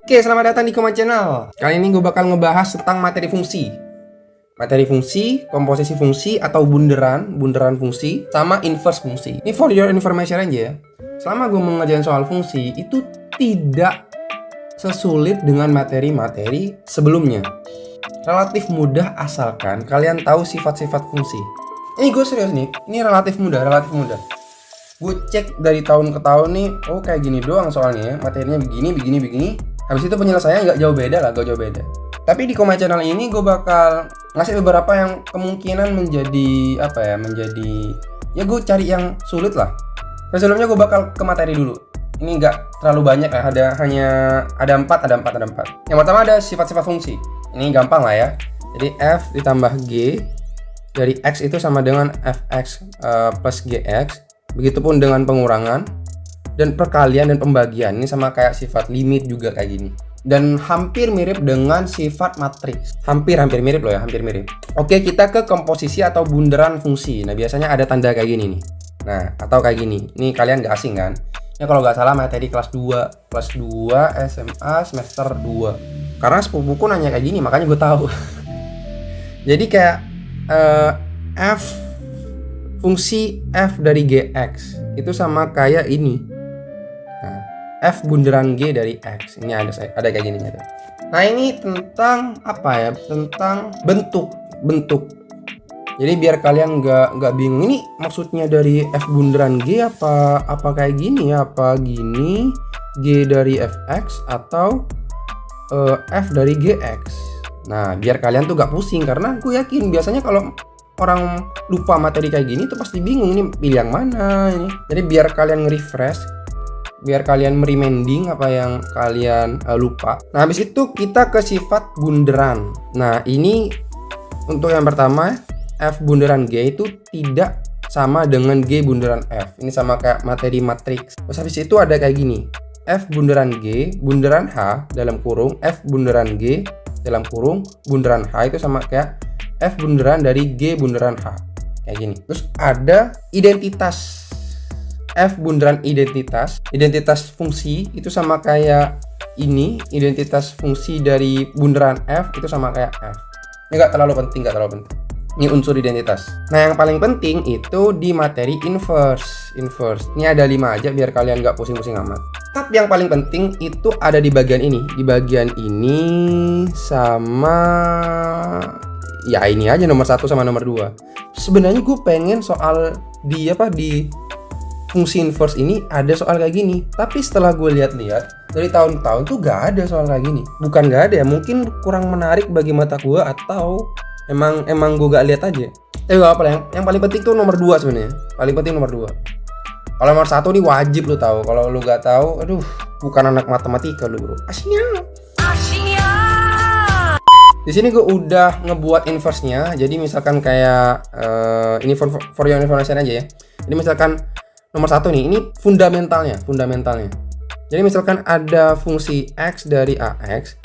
Oke, selamat datang di Koma Channel. Kali ini gue bakal ngebahas tentang materi fungsi. Materi fungsi, komposisi fungsi atau bunderan fungsi, sama inverse fungsi. Ini for your information aja ya. Selama gue mengajarin soal fungsi, itu tidak sesulit dengan materi-materi sebelumnya. Relatif mudah asalkan kalian tahu sifat-sifat fungsi. Ini gue serius nih, ini relatif mudah. Gue cek dari tahun ke tahun nih, oh kayak gini doang soalnya ya. Materinya begini. Habis itu penyelesaiannya nggak jauh beda. Tapi di Koma Channel ini gue bakal ngasih beberapa yang kemungkinan menjadi ya gue cari yang sulit lah. Sebelumnya gue bakal ke materi dulu. Ini nggak terlalu banyak ya, ada 4. Yang pertama ada sifat-sifat fungsi. Ini gampang lah ya. Jadi f ditambah g dari x itu sama dengan fx plus gx. Begitupun dengan pengurangan dan perkalian dan pembagian. Ini sama kayak sifat limit juga kayak gini. Dan hampir mirip dengan sifat matriks. Hampir mirip loh ya, hampir mirip. Oke, kita ke komposisi atau bunderan fungsi. Nah, biasanya ada tanda kayak gini nih. Nah, atau kayak gini. Ini kalian gak asing kan? Ya kalau nggak salah materi kelas 2 SMA semester 2. Karena sepupuku nanya kayak gini, makanya gue tahu. Jadi kayak f fungsi f dari gx itu sama kayak ini. Nah, f bunderan g dari x. Ini ada kayak gini ya. Nah, ini tentang apa ya? Tentang bentuk. Jadi biar kalian nggak bingung, ini maksudnya dari f bunderan g apa kayak gini ya? Apa gini g dari fx atau f dari gx. Nah, biar kalian tuh gak pusing, karena gue yakin biasanya kalau orang lupa materi kayak gini tuh pasti bingung ini pilih yang mana ini. Jadi biar kalian nge-refresh, biar kalian mereminding apa yang kalian lupa. Nah, habis itu kita ke sifat bunderan. Nah, ini untuk yang pertama, f bunderan g itu tidak sama dengan g bunderan f. Ini sama kayak materi matriks. Terus habis itu ada kayak gini. F bunderan g, bunderan h dalam kurung, f bunderan g dalam kurung, bunderan h itu sama kayak f bunderan dari g bunderan h. Kayak gini. Terus ada identitas. F bunderan identitas fungsi itu sama kayak ini, identitas fungsi dari bunderan f itu sama kayak f. Ini nggak terlalu penting. Ini unsur identitas. Nah, yang paling penting itu di materi inverse. Ini ada 5 aja biar kalian nggak pusing-pusing amat. Tapi yang paling penting itu ada di bagian ini. Di bagian ini sama ya ini aja nomor 1 sama nomor 2. Sebenarnya gue pengen soal di fungsi inverse ini ada soal kayak gini. Tapi setelah gue lihat-lihat dari tahun ke tahun tuh gak ada soal kayak gini. Bukan gak ada ya, mungkin kurang menarik bagi mata gue atau emang gue gak lihat aja. Tapi gak apa lah, yang paling penting tuh nomor 2 sebenarnya. Paling penting nomor 2. Kalau nomor 1 nih wajib lu tahu. Kalau lu gak tahu, aduh, bukan anak matematika lu, bro. Asyik. Di sini gue udah ngebuat inverse-nya. Jadi misalkan kayak ini for your information aja ya. Jadi misalkan nomor 1 nih, ini fundamentalnya. Jadi misalkan ada fungsi x dari ax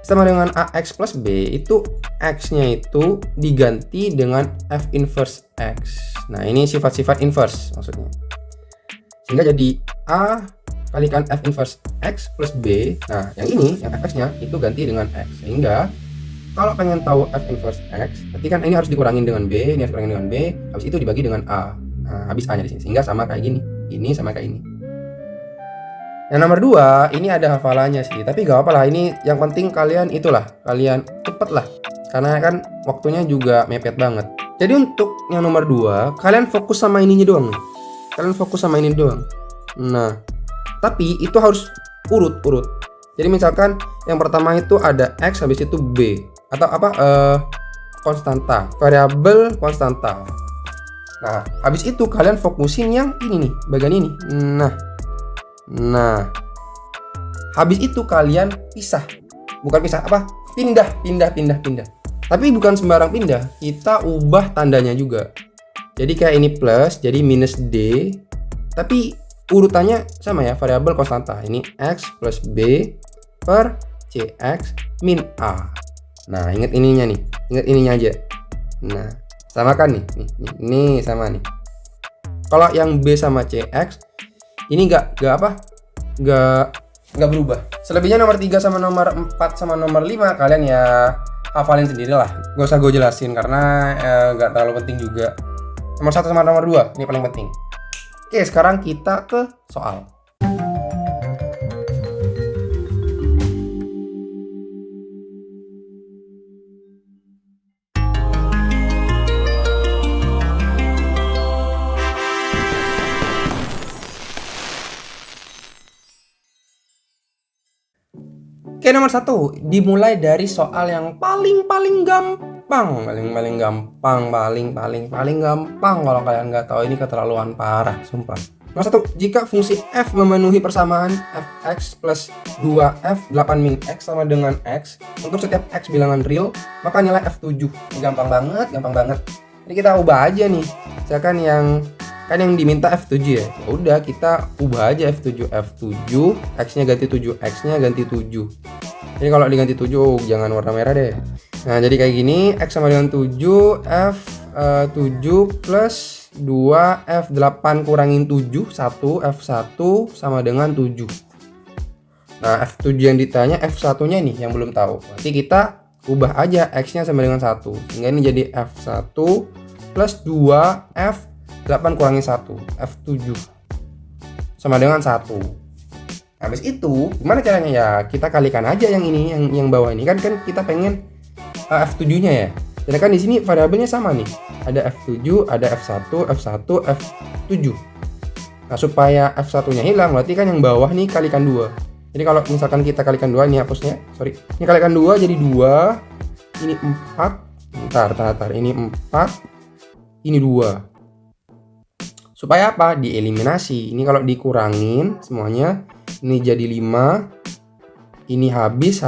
sama dengan ax plus b, itu x-nya itu diganti dengan f inverse x. Nah, ini sifat-sifat inverse maksudnya. Sehingga jadi a kalikan f inverse x plus b. Nah, yang ini, yang fx-nya itu ganti dengan x. Sehingga kalau pengen tahu f inverse x, berarti kan ini harus dikurangin dengan b, ini harus dikurangin dengan b, habis itu dibagi dengan a. Nah, habis a-nya di sini. Sehingga sama kayak gini. Ini sama kayak ini. Yang nomor 2, ini ada hafalannya sih, tapi gak apa lah, ini yang penting kalian kalian cepet lah, karena kan waktunya juga mepet banget. Jadi untuk yang nomor 2, kalian fokus sama ininya doang nih. Nah, tapi itu harus urut. Jadi misalkan yang pertama itu ada x, habis itu b, atau konstanta, variabel konstanta. Nah, habis itu kalian fokusin yang ini nih, bagian ini. Nah, habis itu kalian pindah. Tapi bukan sembarang pindah, kita ubah tandanya juga. Jadi kayak ini plus, jadi minus d. Tapi urutannya sama ya, variabel konstanta. Ini x plus b per cx min a. Nah, ingat ininya aja. Nah, sama kan nih. Ini sama nih. Kalau yang b sama cx ini nggak nggak berubah. Selebihnya nomor 3 sama nomor 4 sama nomor 5 kalian ya hafalin sendiri lah. Gak usah gue jelasin karena nggak terlalu penting juga. Nomor 1 sama nomor 2 ini paling penting. Oke, sekarang kita ke soal. Oke, nomor 1 dimulai dari soal yang paling gampang, paling gampang. Kalau kalian nggak tahu ini keterlaluan parah, sumpah. Nomor 1, jika fungsi f memenuhi persamaan fx plus 2f 8 min x sama dengan x untuk setiap x bilangan real, maka nilai f7. Ini gampang banget. Jadi kita ubah aja nih. Misalkan yang diminta F7 ya. Udah kita ubah aja F7 X-nya ganti 7, X-nya ganti 7. Jadi kalau diganti 7 jangan warna merah deh. Nah, jadi kayak gini, X sama dengan 7, F7 plus 2 F8 kurangin 7, 1 F1 sama dengan 7. Nah, F7 yang ditanya, F1-nya nih yang belum tahu. Berarti kita ubah aja X-nya sama dengan 1. Sehingga ini jadi F1 plus 2 F8 kurangi 1, F7 sama dengan 1. Habis itu gimana caranya ya? Kita kalikan aja yang ini, yang bawah ini kan kita pengen F7-nya ya. Jadi kan di sini variabelnya sama nih. Ada F7, ada F1, F1, F7. Nah, supaya F1-nya hilang berarti kan yang bawah nih kalikan 2. Jadi kalau misalkan kita kalikan 2 nih hapusnya, sorry. Ini kalikan 2 jadi 2, ini 4. Bentar, ini 4, ini 2. Supaya apa? Dieliminasi. Ini kalau dikurangin semuanya, ini jadi 5. Ini habis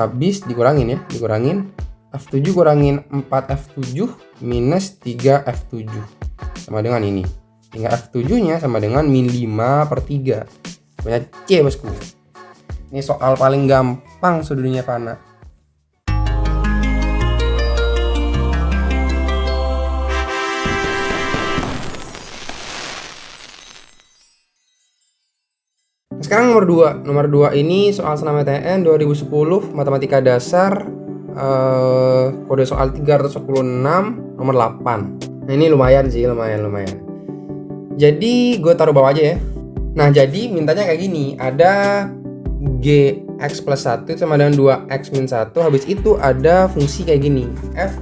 dikurangin ya, dikurangin. F7 kurangin 4 F7 minus 3 F7 sama dengan ini. Hingga F7-nya sama dengan min 5/3. Banyak C, bosku. Ini soal paling gampang sedunia fana. Sekarang nomor 2 ini soal SNMPTN 2010 matematika dasar, kode soal 346 nomor 8. Nah, ini lumayan sih, lumayan. Jadi gue taruh bawah aja ya. Nah, jadi mintanya kayak gini, ada gx plus 1 sama dengan 2x min 1. Habis itu ada fungsi kayak gini, f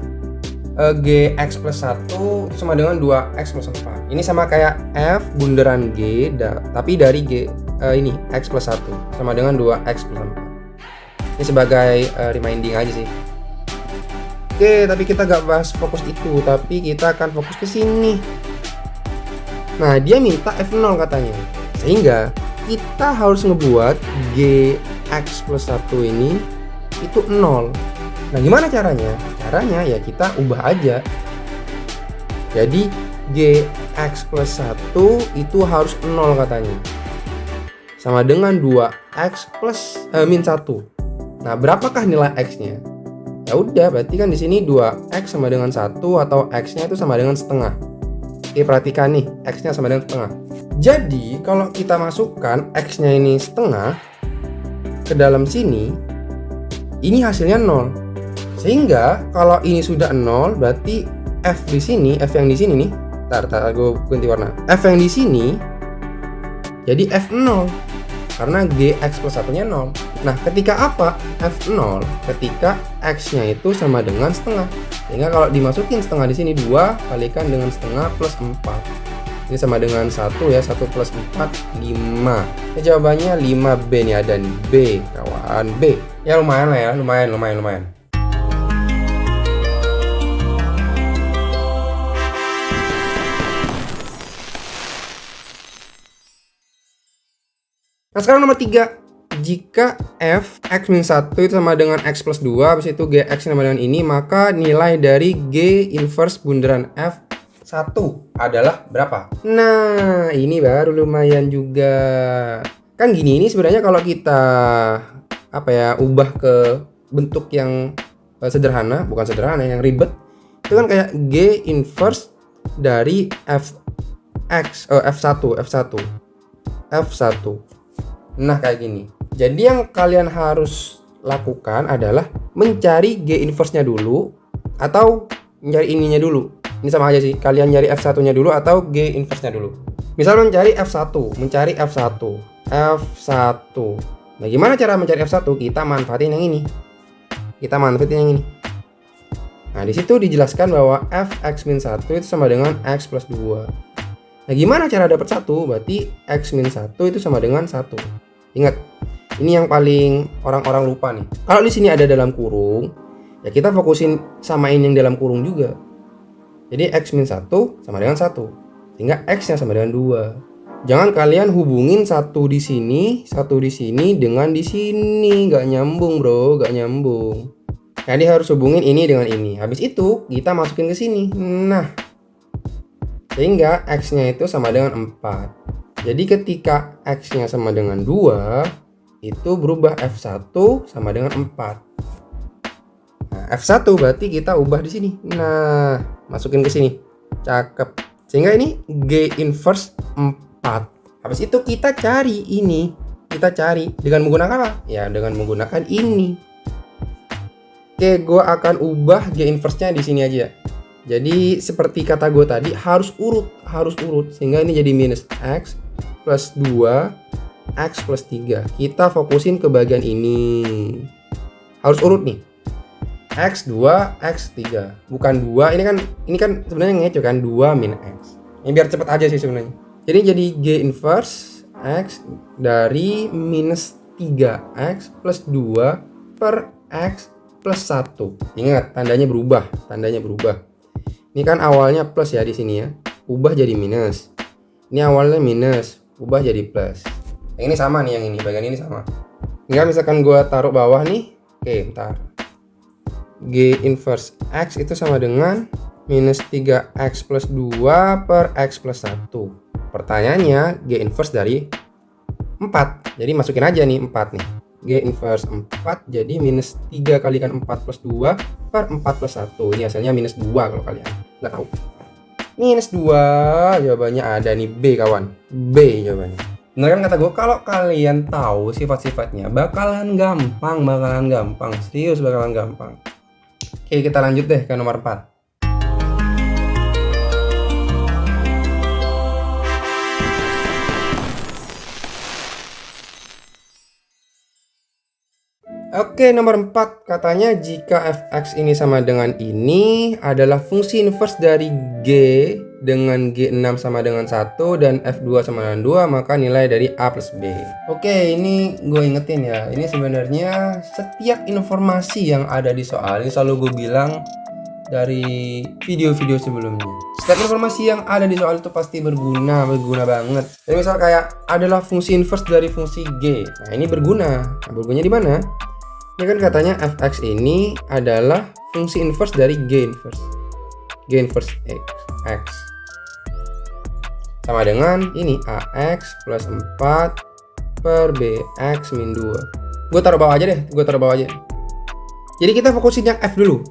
gx plus 1 sama dengan 2x plus 4. Ini sama kayak f bunderan g tapi dari g ini x plus 1 sama dengan 2x plus 4. Ini sebagai reminding aja sih. Oke, tapi kita gak bahas fokus itu, tapi kita akan fokus ke sini. Nah, dia minta F0 katanya. Sehingga kita harus ngebuat gx plus 1 ini itu 0. Nah, gimana caranya? Caranya ya kita ubah aja. Jadi gx plus 1 itu harus 0 katanya. Sama dengan 2x plus min 1. Nah, berapakah nilai x-nya? Ya udah, berarti kan di sini 2x sama dengan 1 atau x-nya itu sama dengan setengah. Oke, perhatikan nih, x-nya sama dengan setengah. Jadi, kalau kita masukkan x-nya ini setengah ke dalam sini, ini hasilnya 0. Sehingga kalau ini sudah 0, berarti f di sini, f yang di sini nih. Tar gue ganti warna. F yang di sini jadi f0. Karena gx plus 1-nya 0. Nah, ketika apa? F0 ketika x-nya itu sama dengan setengah. Sehingga kalau dimasukin setengah di sini 2 kalikan dengan setengah plus 4. Ini sama dengan 1 ya, 1 plus 4 5. Ini jawabannya 5B nih, ada nih B, kawan, B. Ya lumayan lah ya, lumayan. Nah, sekarang nomor 3. Jika f x min 1 itu sama dengan x plus 2, habis itu gx sama dengan ini, maka nilai dari g inverse bunderan f1 adalah berapa? Nah, ini baru lumayan juga. Kan gini, ini sebenarnya kalau kita ubah ke bentuk yang sederhana, bukan sederhana, yang ribet, itu kan kayak g inverse dari F1. Nah, kayak gini. Jadi yang kalian harus lakukan adalah mencari G inverse-nya dulu atau mencari ininya dulu. Ini sama aja sih, kalian nyari F1-nya dulu atau G inverse-nya dulu. Misal mencari F1, F1. Nah, gimana cara mencari F1? Kita manfaatin yang ini. Nah, di situ dijelaskan bahwa Fx-1 itu sama dengan X plus 2. Nah, gimana cara dapat 1? Berarti X-1 itu sama dengan 1. Ingat, ini yang paling orang-orang lupa nih. Kalau di sini ada dalam kurung, ya kita fokusin samain yang dalam kurung juga. Jadi X-1 sama dengan 1. Sehingga X-nya sama dengan 2. Jangan kalian hubungin 1 di sini dengan di sini. Gak nyambung, bro, gak nyambung. Jadi harus hubungin ini dengan ini. Habis itu kita masukin ke sini. Nah, sehingga X-nya itu sama dengan 4. Jadi ketika X-nya sama dengan 2, itu berubah F1 sama dengan 4. Nah, F1 berarti kita ubah di sini. Nah, masukin ke sini. Cakep. Sehingga ini G inverse 4. Habis itu kita cari ini. Dengan menggunakan apa? Ya, dengan menggunakan ini. Oke, gue akan ubah G inverse-nya di sini aja. Jadi seperti kata gue tadi, harus urut. Sehingga ini jadi minus X plus 2 X plus 3. Kita fokusin ke bagian ini. Harus urut nih. X2 X3. Bukan 2, ini kan sebenarnya ngeco kan, 2 min X. Ini biar cepet aja sih sebenarnya. Jadi G inverse X dari minus 3X plus 2 per X plus 1. Ingat, tandanya berubah. Ini kan awalnya plus ya di sini ya. Ubah jadi minus. Ini awalnya minus, ubah jadi plus. Yang ini sama nih, yang ini, bagian ini sama. Tinggal misalkan gua taruh bawah nih. Oke, bentar. G inverse X itu sama dengan minus 3X plus 2 per X plus 1. Pertanyaannya, G inverse dari 4. Jadi masukin aja nih 4 nih. G inverse 4 jadi minus 3 kalikan 4 plus 2 per 4 plus 1. Ini hasilnya minus 2 kalau kalian nggak tahu. Minus 2, jawabannya ada nih, B kawan. B jawabannya. Bener kan kata gue, kalau kalian tahu sifat-sifatnya bakalan gampang. Serius bakalan gampang. Oke, kita lanjut deh ke nomor 4. Oke, nomor 4 katanya jika fx ini sama dengan ini adalah fungsi inverse dari G dengan G6 sama dengan 1 dan F2 sama dengan 2, maka nilai dari A plus B. Oke, ini gue ingetin ya, ini sebenarnya setiap informasi yang ada di soal ini selalu gue bilang dari video-video sebelumnya. Setiap informasi yang ada di soal itu pasti berguna banget. Jadi misal kayak adalah fungsi inverse dari fungsi G. Nah, ini berguna. Nah, bergunanya di mana? Ini kan katanya fx ini adalah fungsi inverse dari G inverse x sama dengan ini ax plus 4 per bx min 2. Gue taruh bawah aja. Jadi kita fokusin yang f dulu.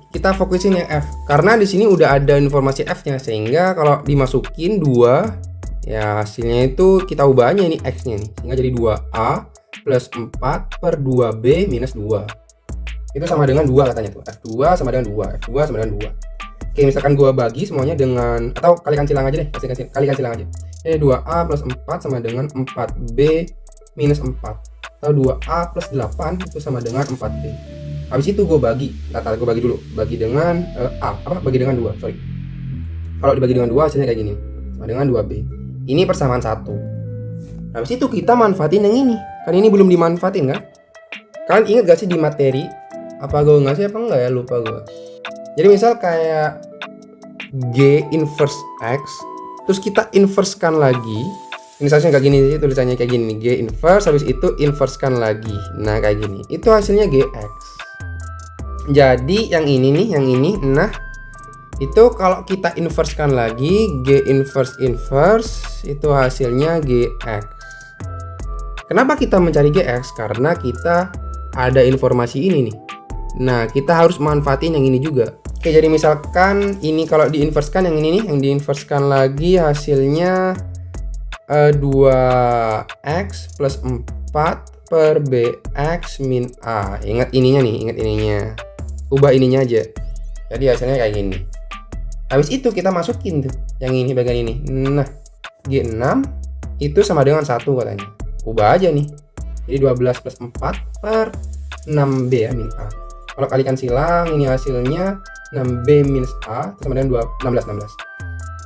Karena di sini udah ada informasi f-nya, sehingga kalau dimasukin 2 ya hasilnya itu kita ubah aja ini x-nya nih, sehingga jadi 2a plus 4 per 2b minus 2. Itu sama dengan 2 katanya tuh. F2 sama dengan 2. Oke, misalkan gua bagi semuanya dengan, atau kalikan silang aja deh. Kalikan silang aja. 2a plus 4 sama dengan 4b minus 4. Atau 2a plus 8 itu sama dengan 4b. Habis itu gua bagi. Gue bagi dulu. Bagi dengan bagi dengan 2, sorry. Kalau dibagi dengan 2 hasilnya kayak gini. Sama dengan 2b. Ini persamaan 1. Habis itu kita manfaatin yang ini. Kan ini belum dimanfaatin kan? Kalian ingat gak sih di materi? Apa gue ngasih apa enggak ya? Lupa gue. Jadi misal kayak G inverse X, terus kita inversekan lagi. Ini seharusnya kayak gini sih, tulisannya kayak gini. G inverse, habis itu inversekan lagi. Nah kayak gini. Itu hasilnya GX. Jadi yang ini nih, nah itu kalau kita inversekan lagi, G inverse itu hasilnya GX. Kenapa kita mencari GX? Karena kita ada informasi ini nih. Nah, kita harus manfaatin yang ini juga. Oke, jadi misalkan ini kalau diinverskan yang ini nih, yang diinverskan lagi hasilnya 2x plus 4 4 per bx min a. Ingat ininya nih, ingat ininya. Ubah ininya aja. Jadi hasilnya kayak gini. Habis itu kita masukin tuh yang ini, bagian ini. Nah, G6 itu sama dengan 1 katanya. Ubah aja nih. Jadi 12 plus 4 per 6b ya min a. Kalau kalikan silang, ini hasilnya 6b minus a sama dengan 16.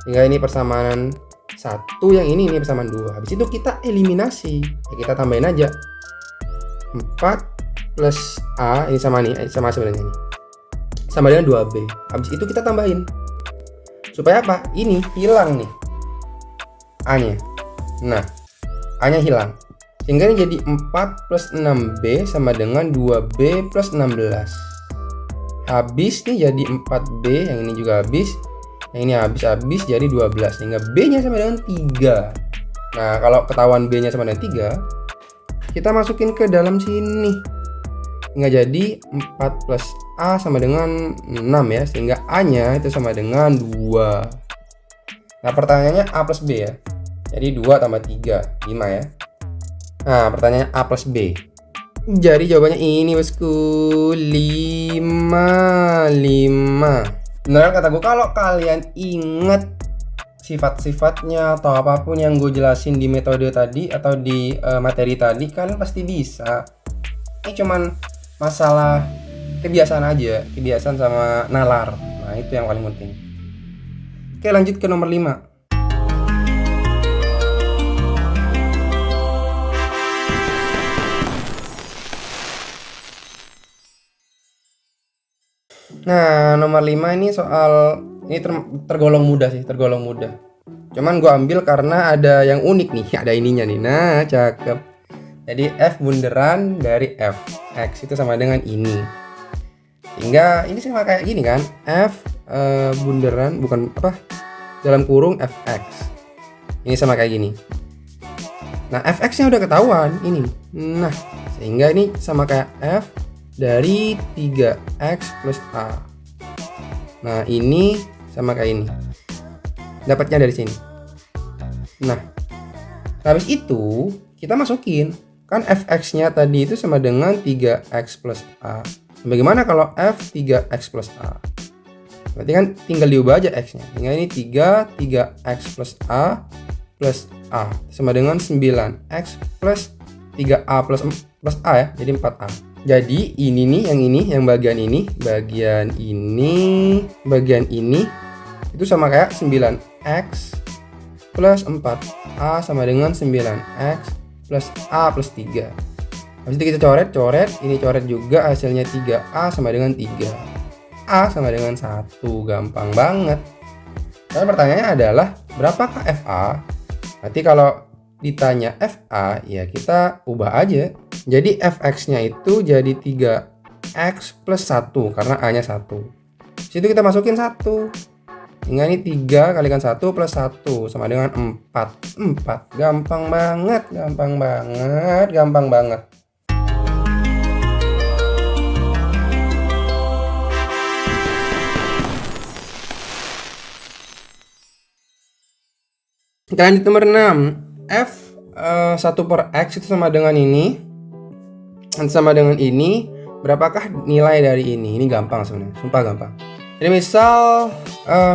Hingga ini persamaan 1, yang ini persamaan 2. Habis itu kita eliminasi. Ya, kita tambahin aja 4 plus a, ini sama nih, sama sebenarnya nih, sama dengan 2b. Habis itu kita tambahin. Supaya apa? Ini hilang nih a-nya. Nah, a-nya hilang. Sehingga ini jadi 4 plus 6b sama dengan 2b plus 16. Habis nih jadi 4b, yang ini juga habis. Yang ini habis jadi 12. Sehingga b-nya sama dengan 3. Nah, kalau ketahuan b-nya sama dengan 3, kita masukin ke dalam sini. Hingga jadi 4 plus a sama dengan 6 ya. Sehingga a-nya itu sama dengan 2. Nah, pertanyaannya a plus b ya. Jadi 2 tambah 3, 5 ya. Nah, pertanyaannya a plus b. Jadi jawabannya ini bosku, 5. Beneran kata gue, kalau kalian inget sifat-sifatnya atau apapun yang gue jelasin di metode tadi atau di materi tadi, kalian pasti bisa. Ini cuman masalah kebiasaan aja, kebiasaan sama nalar. Nah, itu yang paling penting. Oke, lanjut ke nomor 5. Nah, nomor 5 ini soal ini tergolong mudah sih, tergolong mudah. Cuman gue ambil karena ada yang unik nih, ada ininya nih. Nah, cakep. Jadi f bunderan dari f x itu sama dengan ini. Hingga ini sama kayak gini kan, f bunderan bukan apa, dalam kurung fx. Ini sama kayak gini. Nah, fx-nya udah ketahuan ini. Nah, sehingga ini sama kayak f dari 3x plus a. Nah, ini sama kayak ini. Dapatnya dari sini. Nah, habis itu kita masukin. Kan fx-nya tadi itu sama dengan 3x plus a. Bagaimana kalau f 3x plus a? Berarti kan tinggal diubah aja x-nya. Tinggal ini 3x plus a sama dengan 9x plus 3a plus a ya. Jadi 4a. Jadi ini nih, yang bagian ini itu sama kayak 9x plus 4a sama dengan 9x plus a plus 3. Habis itu kita coret, ini coret juga, hasilnya 3a sama dengan 3. A sama dengan 1, gampang banget. Dan pertanyaannya adalah berapakah FA? Berarti kalau ditanya FA, ya kita ubah aja. Jadi fx-nya itu jadi 3x plus 1 karena a-nya 1. Situ kita masukin 1. Hingga ini 3 kalikan 1 plus 1 sama dengan 4. 4. Gampang banget. Kita lanjut nomor 6. F 1 per x itu sama dengan ini. Sama dengan ini, berapakah nilai dari ini? Ini gampang sebenarnya, sumpah gampang. Jadi misal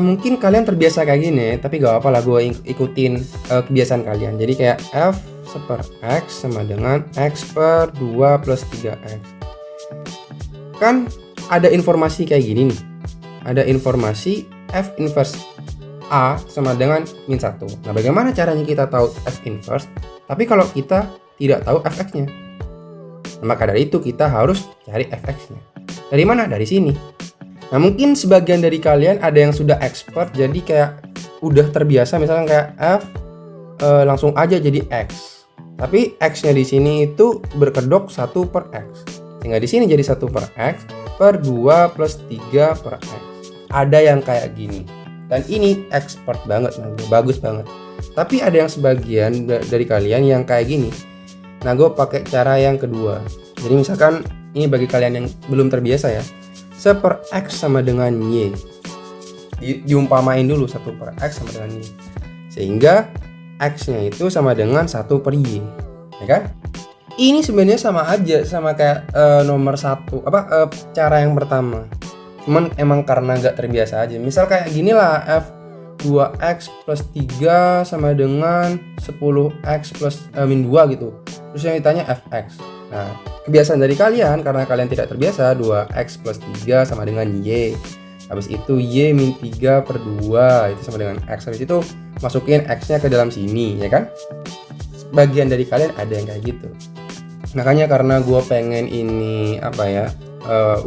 mungkin kalian terbiasa kayak gini, tapi gak apa lah, gue ikutin kebiasaan kalian. Jadi kayak f per x sama dengan x per 2 plus 3x. Kan ada informasi kayak gini nih. Ada informasi f inverse a sama dengan min 1. Nah, bagaimana caranya kita tahu f inverse? Tapi kalau kita tidak tahu fx-nya. Maka dari itu kita harus cari fx-nya. Dari mana? Dari sini. Nah, mungkin sebagian dari kalian ada yang sudah expert, jadi kayak udah terbiasa misalnya kayak f langsung aja jadi x. Tapi x-nya di sini itu berkedok 1 per x. Sehingga di sini jadi 1 per x per 2 plus 3 per x. Ada yang kayak gini. Dan ini expert banget, bagus banget. Tapi ada yang sebagian dari kalian yang kayak gini. Nah, gue pakai cara yang kedua. Jadi misalkan ini bagi kalian yang belum terbiasa ya, 1 per x sama dengan y. Diumpamain dulu 1 per x sama dengan y. Sehingga x-nya itu sama dengan 1 per y. Ya kan? Ini sebenarnya sama aja, sama kayak nomor satu, cara yang pertama. Cuman emang karena nggak terbiasa aja. Misal kayak gini lah, f2x plus 3 sama dengan 10x plus min 2 gitu. Terus yang ditanya fx. Nah, kebiasaan dari kalian, karena kalian tidak terbiasa, 2x plus 3 sama dengan y. Habis itu y min 3 per 2 itu sama dengan x. Habis itu masukin x-nya ke dalam sini, ya kan? Bagian dari kalian ada yang kayak gitu. Makanya karena gue pengen ini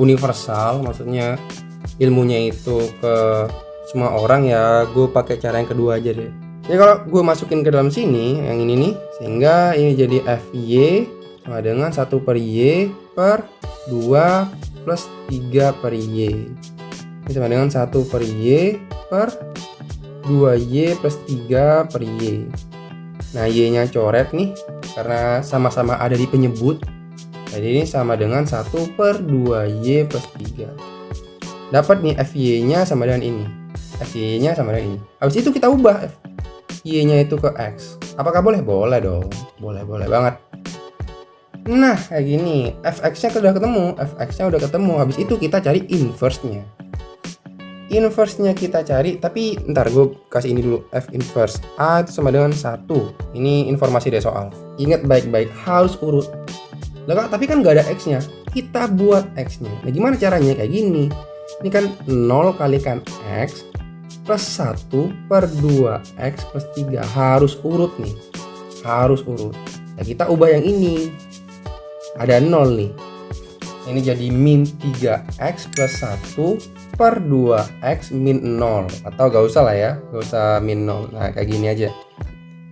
universal, maksudnya ilmunya itu ke semua orang, ya gue pakai cara yang kedua aja deh. Jadi kalau gue masukin ke dalam sini yang ini nih, sehingga ini jadi fy sama dengan 1 per y per 2 plus 3 per y. Ini sama dengan 1 per y per 2y plus 3 per y. Nah, y-nya coret nih karena sama-sama ada di penyebut. Jadi ini sama dengan 1 per 2y plus 3. Dapat nih fy-nya sama dengan ini. Fy-nya sama dengan ini. Habis itu kita ubah y-nya itu ke x. Apakah boleh? Boleh dong. Boleh banget. Nah, kayak gini. Fx-nya udah ketemu. Fx-nya udah ketemu. Habis itu kita cari inverse-nya. Inverse-nya kita cari, tapi ntar gue kasih ini dulu. F inverse A itu sama dengan 1. Ini informasi dari soal. Ingat baik-baik, harus urut. Lah, tapi kan nggak ada X-nya. Kita buat X-nya. Nah, gimana caranya? Kayak gini. Ini kan 0 kalikan X plus 1 per 2X plus 3. Harus urut nih. Harus urut. Nah, kita ubah yang ini. Ada 0 nih. Ini jadi min 3X plus 1 per 2x min 0, atau gak usah lah ya, gak usah min 0. Nah, kayak gini aja.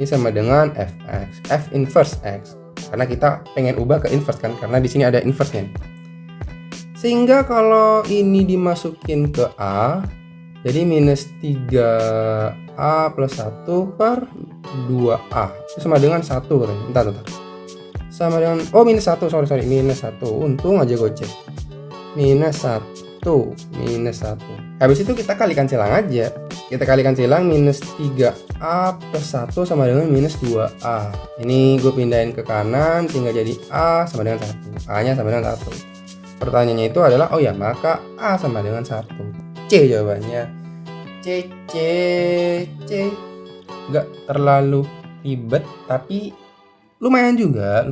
Ini sama dengan fx, f inverse x, karena kita pengen ubah ke inverse kan, karena di sini ada inverse-nya. Sehingga kalau ini dimasukin ke a, jadi minus 3a plus 1 per 2a itu sama dengan 1 katanya. Bentar. Sama dengan minus 1, sorry, minus 1. Untung aja gue cek. Minus 1. Habis itu kita kalikan silang aja. Kita kalikan silang minus 3a plus 1 sama dengan minus 2a. Ini gue pindahin ke kanan sehingga jadi a sama dengan 1. A nya sama dengan 1. Pertanyaannya itu adalah maka a sama dengan 1. C jawabannya. C. Gak terlalu ribet, tapi lumayan juga.